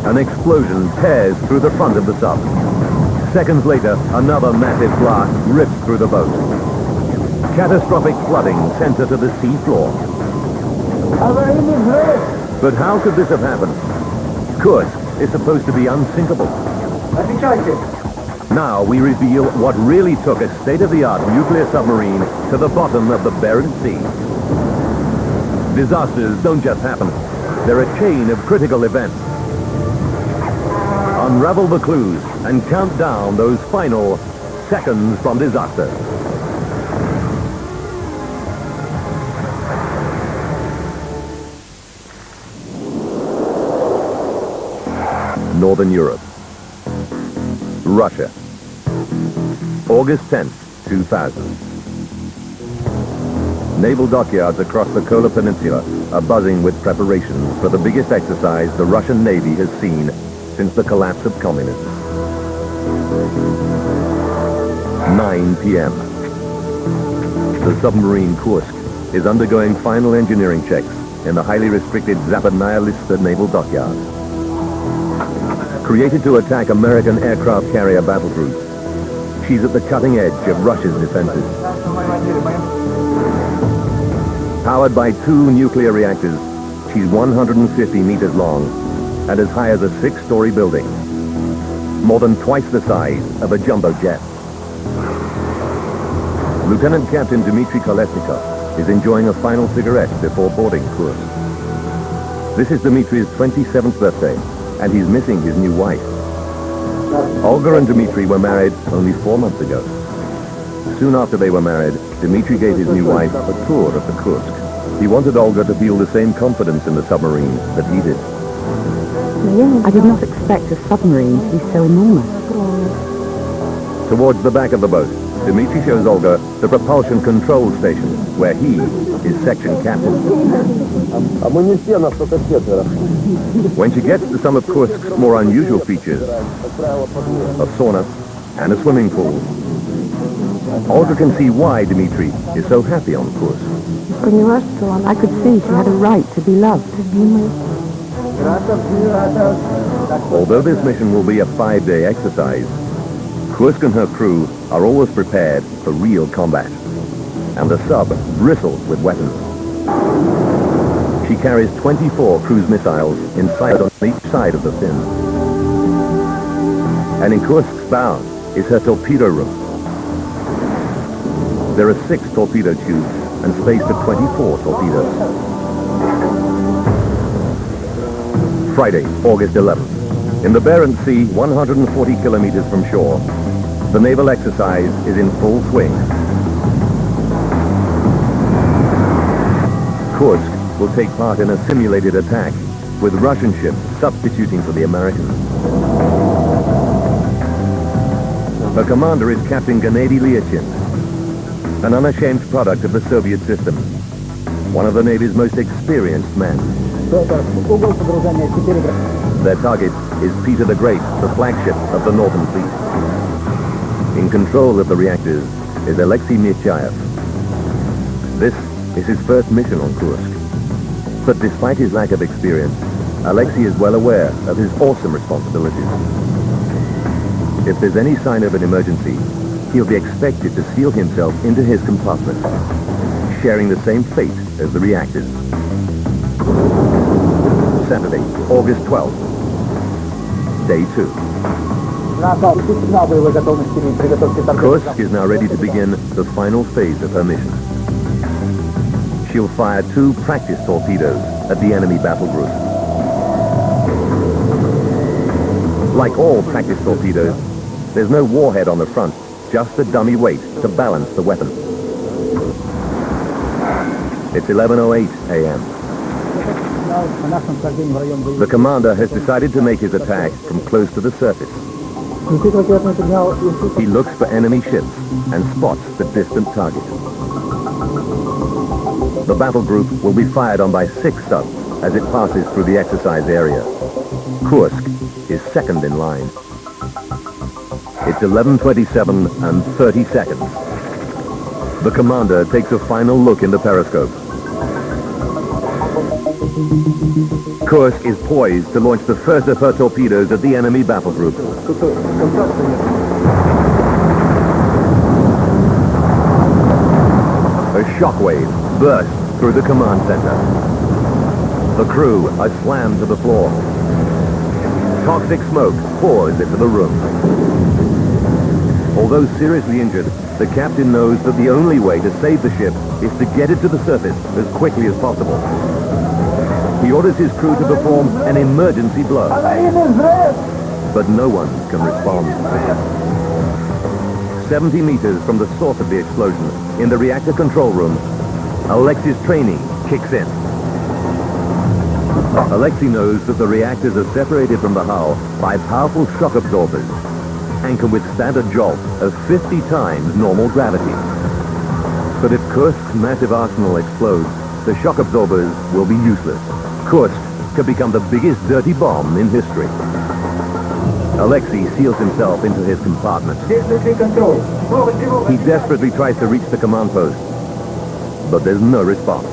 An explosion tears through the front of the sub. Seconds later, another massive blast rips through the boat. Catastrophic flooding sent her to the sea floor. But how could this have happened? Kursk is supposed to be unsinkable. Now we reveal what really took a state-of-the-art nuclear submarine to the bottom of the Barents Sea. Disasters don't just happen. They're a chain of critical events. Unravel the clues and count down those final seconds from disaster. Northern Europe. Russia. August 10th, 2000. Naval dockyards across the Kola Peninsula are buzzing with preparations for the biggest exercise the Russian Navy has seen since the collapse of communism. 9 p.m. The submarine Kursk is undergoing final engineering checks in the highly restricted Zapadnaya Lista naval dockyard. Created to attack American aircraft carrier battle groups, she's at the cutting edge of Russia's defenses. Powered by 2 nuclear reactors, she's 150 meters long and as high as a 6-story building, more than twice the size of a jumbo jet. Lieutenant Captain Dmitry Kolesnikov is enjoying a final cigarette before boarding Kursk. This is Dmitry's 27th birthday, and he's missing his new wife. Olga and Dmitry were married only 4 months ago. Soon after they were married, Dmitry gave his new wife a tour of the Kursk. He wanted Olga to feel the same confidence in the submarine that he did. I did not expect a submarine to be so enormous. Towards the back of the boat, Dmitry shows Olga the propulsion control station, where he is section captain. When she gets to some of Kursk's more unusual features, a sauna and a swimming pool, Olga can see why Dmitry is so happy on Kursk. I could see she had a right to be loved. Although this mission will be a 5-day exercise, Kursk and her crew are always prepared for real combat, and the sub bristles with weapons. She carries 24 cruise missiles inside on each side of the fin. And in Kursk's bow is her torpedo room. There are 6 torpedo tubes and space for 24 torpedoes. Friday, August 11th. In the Barents Sea, 140 kilometers from shore, the naval exercise is in full swing. Kursk will take part in a simulated attack, with Russian ships substituting for the Americans. The commander is Captain Gennady Lyachin, an unashamed product of the Soviet system, one of the Navy's most experienced men. Their target is Peter the Great, the flagship of the Northern Fleet. In control of the reactors is Alexei Nechayev. This is his first mission on Kursk. But despite his lack of experience, Alexei is well aware of his awesome responsibilities. If there's any sign of an emergency, he'll be expected to seal himself into his compartment, sharing the same fate as the reactors. Saturday, August 12th. Day 2. Kursk is now ready to begin the final phase of her mission. She'll fire 2 practice torpedoes at the enemy battle group. Like all practice torpedoes, there's no warhead on the front, just a dummy weight to balance the weapon. It's 11:08 a.m. The commander has decided to make his attack from close to the surface. He looks for enemy ships and spots the distant target. The battle group will be fired on by 6 subs as it passes through the exercise area. Kursk is second in line. It's 11:27 and 30 seconds. The commander takes a final look in the periscope. Kursk is poised to launch the first of her torpedoes at the enemy battle group. A shockwave bursts through the command center. The crew are slammed to the floor. Toxic smoke pours into the room. Although seriously injured, the captain knows that the only way to save the ship is to get it to the surface as quickly as possible. He orders his crew to perform an emergency blow. But no one can respond. 70 meters from the source of the explosion, in the reactor control room, Alexei's training kicks in. Alexei knows that the reactors are separated from the hull by powerful shock absorbers and can withstand a jolt of 50 times normal gravity. But if Kursk's massive arsenal explodes, the shock absorbers will be useless. Kursk could become the biggest dirty bomb in history. Alexei seals himself into his compartment. He desperately tries to reach the command post, but there's no response.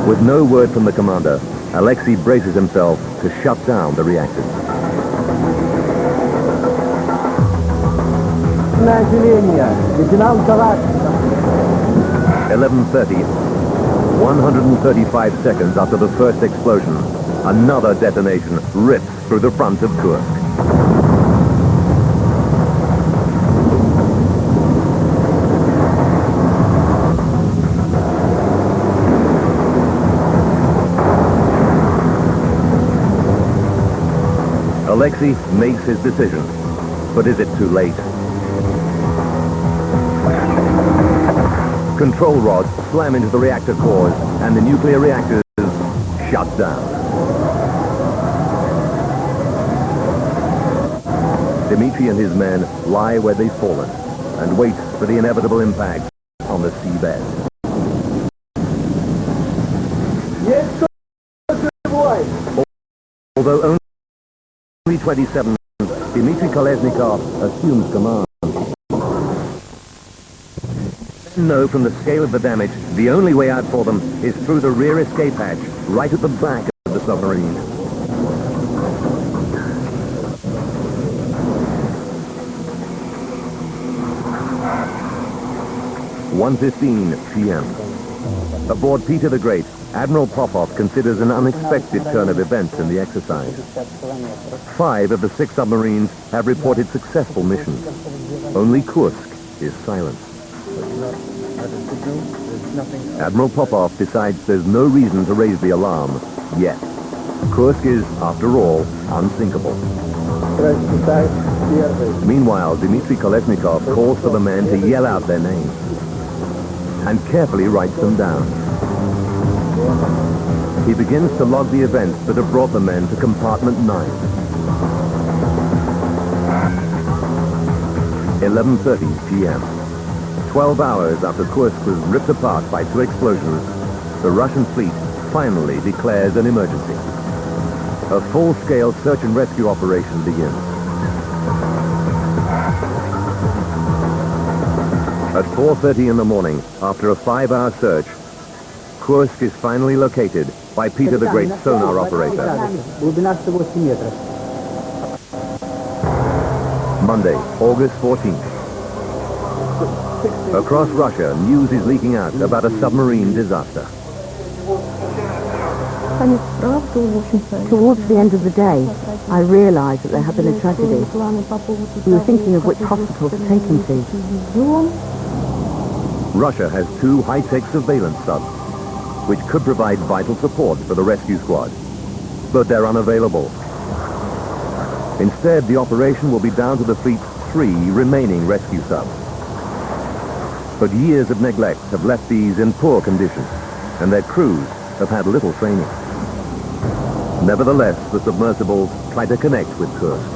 With no word from the commander, Alexei braces himself to shut down the reactors. 11:30. 135 seconds after the first explosion, another detonation rips through the front of Kursk. Alexei makes his decision, but is it too late? Control rods slam into the reactor cores, and the nuclear reactors shut down. Dmitri and his men lie where they've fallen and wait for the inevitable impact on the seabed. Although only 27, Dmitri Kolesnikov assumes command. Know from the scale of the damage, the only way out for them is through the rear escape hatch, right at the back of the submarine. (1:15 p.m.) Aboard Peter the Great, Admiral Popov considers an unexpected turn of events in the exercise. 5 of the 6 submarines have reported successful missions. Only Kursk is silent. Admiral Popov decides there's no reason to raise the alarm yet. Kursk is, after all, unsinkable. Meanwhile, Dmitri Kolesnikov calls for the men to yell out their names and carefully writes them down. He begins to log the events that have brought the men to compartment 9. 11:30 p.m. 12 hours after Kursk was ripped apart by 2 explosions, the Russian fleet finally declares an emergency. A full-scale search and rescue operation begins. At 4:30 in the morning, after a 5-hour search, Kursk is finally located by Peter the Great's sonar operator. Monday, August 14th. Across Russia, news is leaking out about a submarine disaster. Towards the end of the day, I realized that there had been a tragedy. We were thinking of which hospital to take him to. Russia has 2 high-tech surveillance subs, which could provide vital support for the rescue squad. But they're unavailable. Instead, the operation will be down to the fleet's 3 remaining rescue subs. But years of neglect have left these in poor condition, and their crews have had little training. Nevertheless, the submersibles try to connect with Kursk.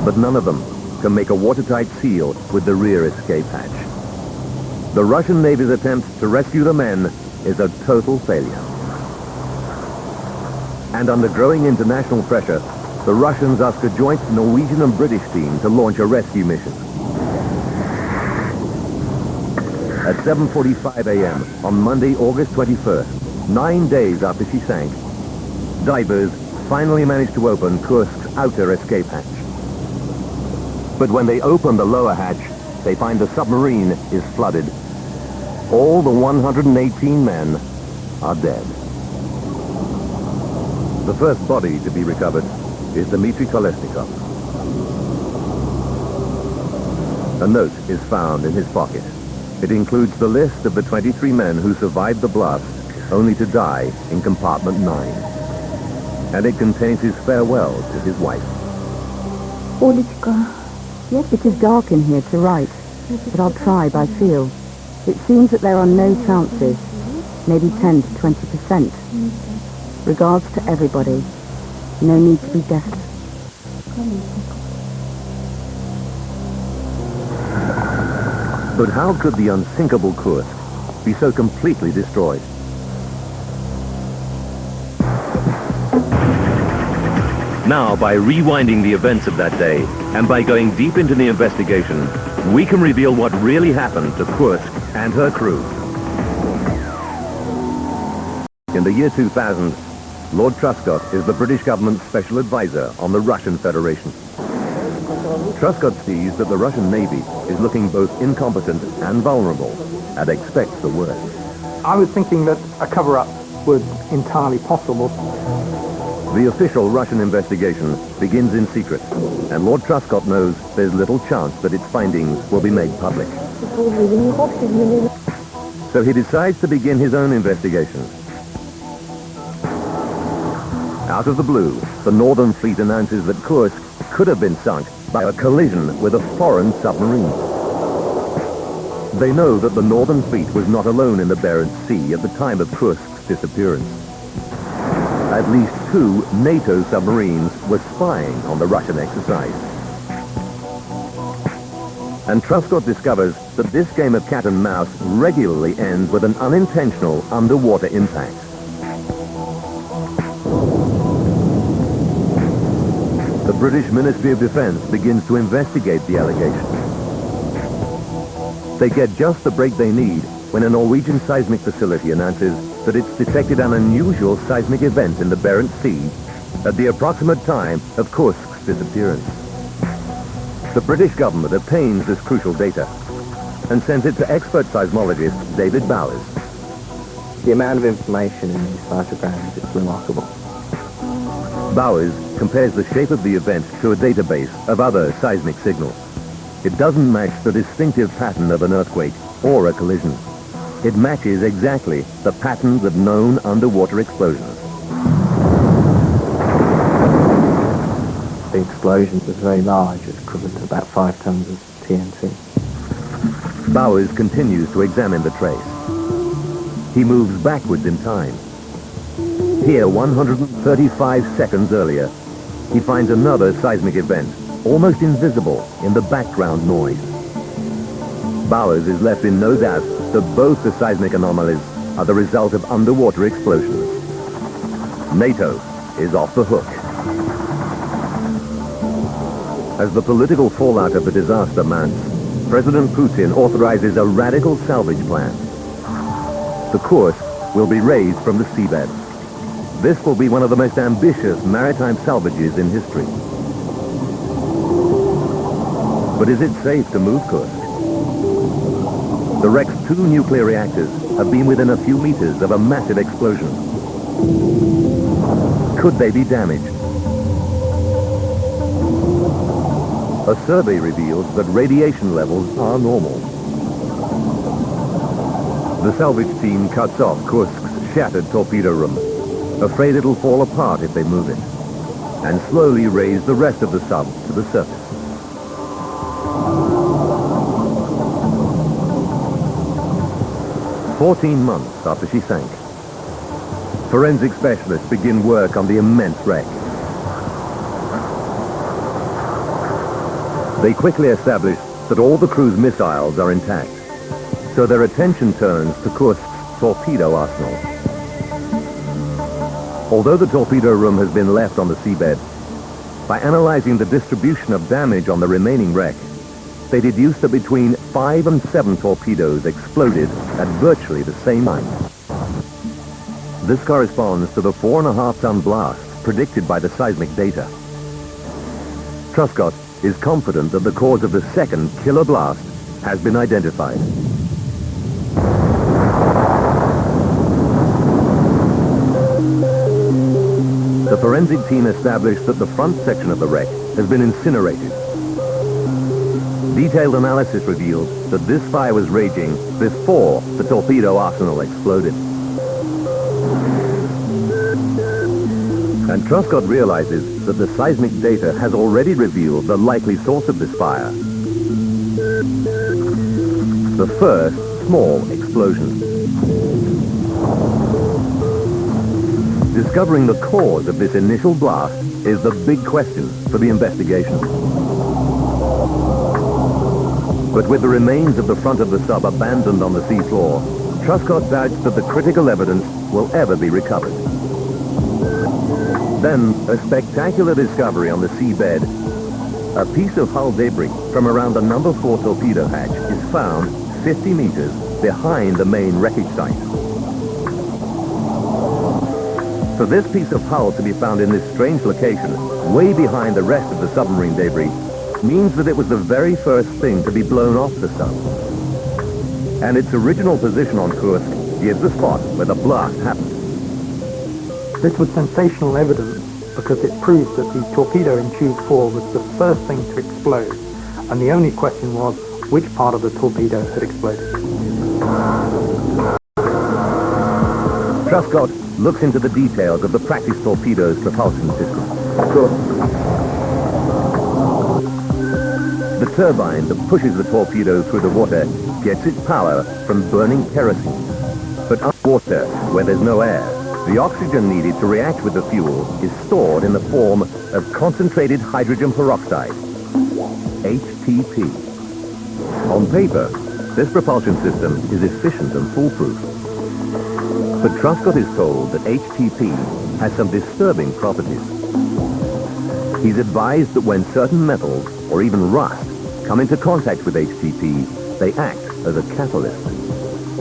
But none of them can make a watertight seal with the rear escape hatch. The Russian Navy's attempt to rescue the men is a total failure. And under growing international pressure, the Russians ask a joint Norwegian and British team to launch a rescue mission. At 7:45 a.m. on Monday, August 21st, 9 days after she sank, divers finally managed to open Kursk's outer escape hatch. But when they open the lower hatch, they find the submarine is flooded. All the 118 men are dead. The first body to be recovered is Dmitry Kolesnikov. A note is found in his pocket. It includes the list of the 23 men who survived the blast, only to die in compartment 9. And it contains his farewell to his wife. Olechka, yes, it is dark in here to write, but I'll try by feel. It seems that there are no chances, maybe 10 to 20%. Regards to everybody. No need to be desperate. But how could the unsinkable Kursk be so completely destroyed? Now, by rewinding the events of that day, and by going deep into the investigation, we can reveal what really happened to Kursk and her crew. In the year 2000, Lord Truscott is the British government's special advisor on the Russian Federation. Truscott sees that the Russian Navy is looking both incompetent and vulnerable, and expects the worst. I was thinking that a cover-up was entirely possible. The official Russian investigation begins in secret, and Lord Truscott knows there's little chance that its findings will be made public. So he decides to begin his own investigation. Out of the blue, the Northern Fleet announces that Kursk could have been sunk by a collision with a foreign submarine. They know that the Northern Fleet was not alone in the Barents Sea at the time of Kursk's disappearance. At least 2 NATO submarines were spying on the Russian exercise. And Truscott discovers that this game of cat and mouse regularly ends with an unintentional underwater impact. The British Ministry of Defense begins to investigate the allegations. They get just the break they need when a Norwegian seismic facility announces that it's detected an unusual seismic event in the Barents Sea at the approximate time of Kursk's disappearance. The British government obtains this crucial data and sends it to expert seismologist David Bowers. The amount of information in these seismograms is remarkable. Bowers compares the shape of the event to a database of other seismic signals. It doesn't match the distinctive pattern of an earthquake or a collision. It matches exactly the patterns of known underwater explosions. The explosions are very large, it's equivalent to about 5 tons of TNT. Bowers continues to examine the trace. He moves backwards in time. Here, 135 seconds earlier, he finds another seismic event, almost invisible in the background noise. Bowers is left in no doubt that both the seismic anomalies are the result of underwater explosions. NATO is off the hook. As the political fallout of the disaster mounts, President Putin authorizes a radical salvage plan. The Kursk will be raised from the seabed. This will be one of the most ambitious maritime salvages in history. But is it safe to move Kursk? The wreck's 2 nuclear reactors have been within a few meters of a massive explosion. Could they be damaged? A survey reveals that radiation levels are normal. The salvage team cuts off Kursk's shattered torpedo room, afraid it'll fall apart if they move it, and slowly raise the rest of the sub to the surface. "14 months after she sank, forensic specialists begin work on the immense wreck. They quickly establish that all the crew's missiles are intact, so their attention turns to Kursk's torpedo arsenal. Although the torpedo room has been left on the seabed, by analyzing the distribution of damage on the remaining wreck, they deduced that between 5 and 7 torpedoes exploded at virtually the same time. This corresponds to the 4.5-ton blast predicted by the seismic data. Truscott is confident that the cause of the second killer blast has been identified. The forensic team established that the front section of the wreck has been incinerated. Detailed analysis revealed that this fire was raging before the torpedo arsenal exploded. And Truscott realizes that the seismic data has already revealed the likely source of this fire. The first small explosion. Discovering the cause of this initial blast is the big question for the investigation. But with the remains of the front of the sub abandoned on the seafloor, Truscott doubts that the critical evidence will ever be recovered. Then, a spectacular discovery on the seabed. A piece of hull debris from around the number 4 torpedo hatch is found 50 meters behind the main wreckage site. For this piece of hull to be found in this strange location, way behind the rest of the submarine debris, means that it was the very first thing to be blown off the sub. And its original position on Kursk gives the spot where the blast happened. This was sensational evidence because it proves that the torpedo in Tube 4 was the first thing to explode, and the only question was which part of the torpedo had exploded. Truscott looks into the details of the practice torpedo's propulsion system. The turbine that pushes the torpedo through the water gets its power from burning kerosene. But underwater, where there's no air, the oxygen needed to react with the fuel is stored in the form of concentrated hydrogen peroxide, HTP. On paper, this propulsion system is efficient and foolproof. But Truscott is told that HTP has some disturbing properties. He's advised that when certain metals, or even rust, come into contact with HTP, they act as a catalyst.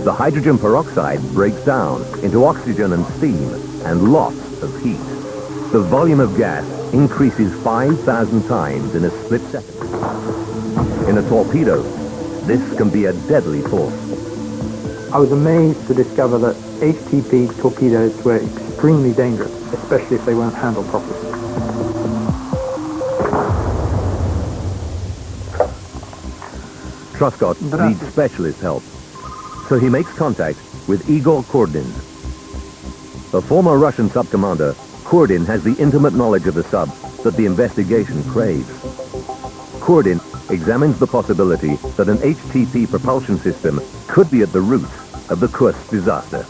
The hydrogen peroxide breaks down into oxygen and steam and lots of heat. The volume of gas increases 5,000 times in a split second. In a torpedo, this can be a deadly force. I was amazed to discover that HTP torpedoes were extremely dangerous, especially if they weren't handled properly. Truscott needs specialist help, so he makes contact with Igor Kurdin. A former Russian sub-commander, Kurdin has the intimate knowledge of the sub that the investigation craves. Kurdin examines the possibility that an HTP propulsion system could be at the root of the Kursk disaster.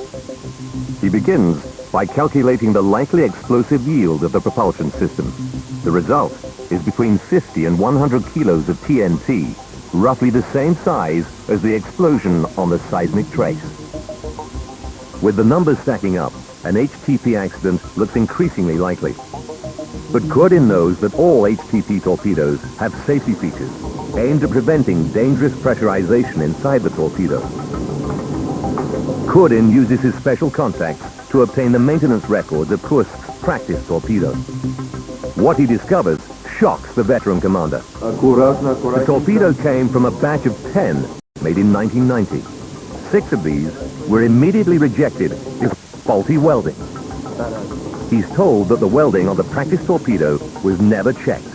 He begins by calculating the likely explosive yield of the propulsion system. The result is between 50 and 100 kilos of TNT, roughly the same size as the explosion on the seismic trace. With the numbers stacking up, an HTP accident looks increasingly likely. But Kurdin knows that all HTP torpedoes have safety features aimed at preventing dangerous pressurization inside the torpedo. Kurdin uses his special contacts to obtain the maintenance records of Kursk's practice torpedo. What he discovers shocks the veteran commander. The torpedo came from a batch of 10 made in 1990. 6 of these were immediately rejected as faulty welding. He's told that the welding on the practice torpedo was never checked.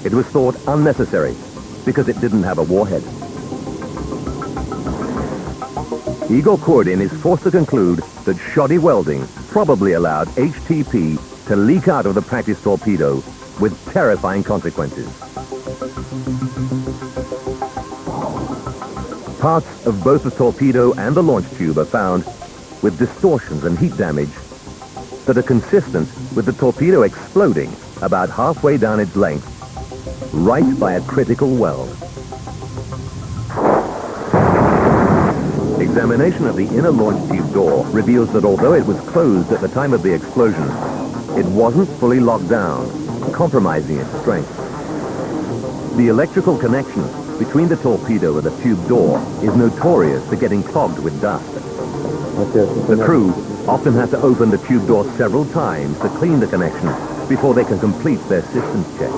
It was thought unnecessary because it didn't have a warhead. Igor Kurdin is forced to conclude that shoddy welding probably allowed HTP to leak out of the practice torpedo with terrifying consequences. Parts of both the torpedo and the launch tube are found with distortions and heat damage that are consistent with the torpedo exploding about halfway down its length, right by a critical weld. Examination of the inner launch tube door reveals that although it was closed at the time of the explosion, it wasn't fully locked down, compromising its strength. The electrical connection between the torpedo and the tube door is notorious for getting clogged with dust. The crew often have to open the tube door several times to clean the connection before they can complete their systems check.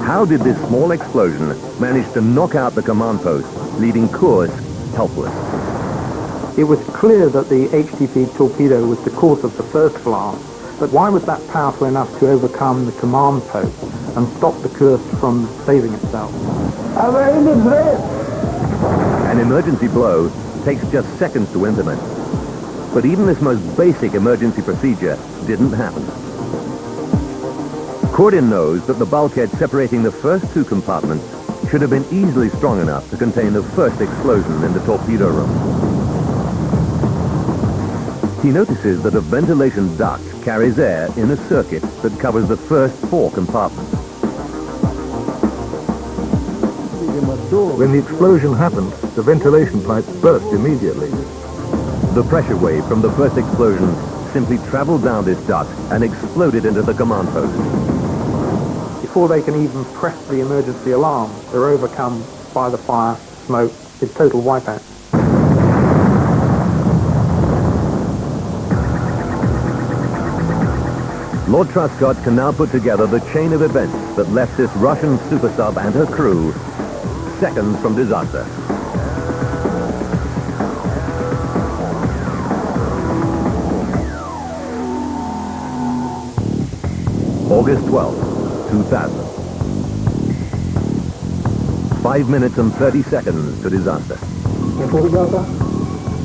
How did this small explosion manage to knock out the command post, leaving Kursk helpless? It was clear that the HTP torpedo was the cause of the first blast, but why was that powerful enough to overcome the command post and stop the Kursk from saving itself? An emergency blow takes just seconds to implement. But even this most basic emergency procedure didn't happen. Cordin knows that the bulkhead separating the first two compartments should have been easily strong enough to contain the first explosion in the torpedo room. He notices that a ventilation duct carries air in a circuit that covers the first four compartments. When the explosion happened, the ventilation pipe burst immediately. The pressure wave from the first explosion simply traveled down this duct and exploded into the command post. Before they can even press the emergency alarm, they're overcome by the fire, smoke. It's total wipeout. Lord Truscott can now put together the chain of events that left this Russian super sub and her crew seconds from disaster. August 12, 2000. 5 minutes and 30 seconds to disaster.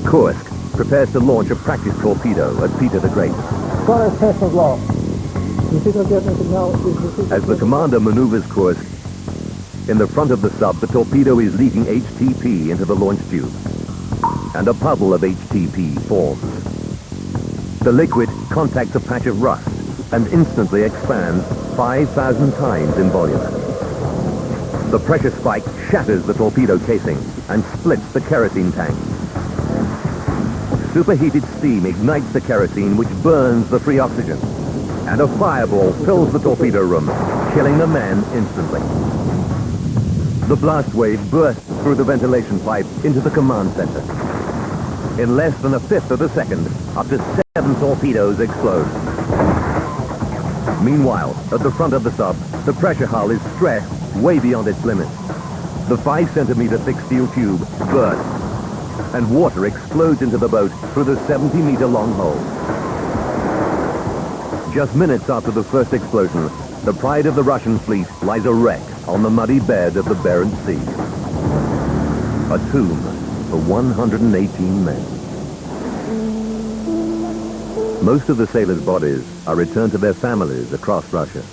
Kursk prepares to launch a practice torpedo at Peter the Great. As the commander maneuvers Kursk, in the front of the sub, the torpedo is leaking HTP into the launch tube, and a puddle of HTP forms. The liquid contacts a patch of rust and instantly expands 5,000 times in volume. The pressure spike shatters the torpedo casing and splits the kerosene tank. Superheated steam ignites the kerosene, which burns the free oxygen, and a fireball fills the torpedo room, killing the men instantly. The blast wave bursts through the ventilation pipe into the command center. In less than a fifth of a second, up to 7 torpedoes explode. Meanwhile, at the front of the sub, the pressure hull is stressed way beyond its limits. The 5-centimeter thick steel tube bursts, and water explodes into the boat through the 70-meter long hole. Just minutes after the first explosion, the pride of the Russian fleet lies a wreck on the muddy bed of the Barents Sea. A tomb for 118 men. Most of the sailors' bodies are returned to their families across Russia.